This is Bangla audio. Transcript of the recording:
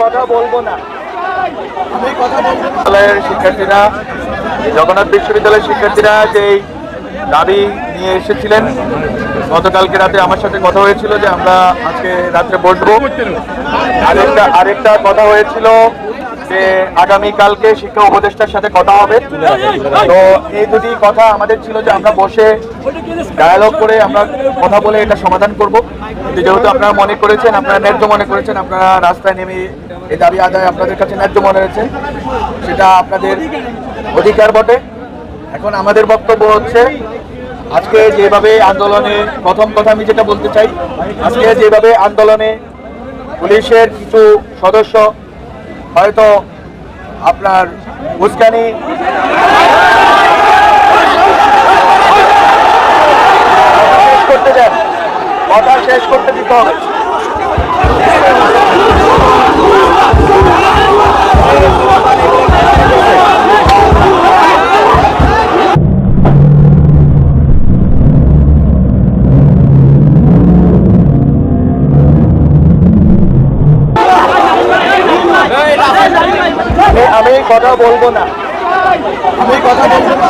কথা বলবো না। বিশ্ববিদ্যালয়ের শিক্ষার্থীরা, জগন্নাথ বিশ্ববিদ্যালয়ের শিক্ষার্থীরা যেই দাবি নিয়ে এসেছিলেন, গতকালকে রাতে আমার সাথে কথা হয়েছিল যে আমরা আজকে রাত্রে বসবো। আরেকটা কথা হয়েছিল যে আগামীকালকে শিক্ষা উপদেষ্টার সাথে কথা হবে। তো এই দুটি কথা আমাদের ছিল যে আমরা বসে ডায়ালগ করে আমরা কথা বলে এটা সমাধান করব। কিন্তু যেহেতু আপনারা মনে করেছেন, আপনারা ন্যায্য মনে করেছেন, আপনারা রাস্তায় নেমে এই দাবি আদায় আপনাদের কাছে ন্যায্য মনে হয়েছে, সেটা আপনাদের অধিকার বটে। এখন আমাদের বক্তব্য হচ্ছে, আজকে যেভাবে আন্দোলনে, প্রথম কথা আমি যেটা বলতে চাই, আজকে যেভাবে আন্দোলনে পুলিশের কিছু সদস্য হয়তো আপনার উস্কানি করতে দেন, কথা শেষ করতে দিতে হবে। আমি কথা বলবো না, আমি কথা বলবো না।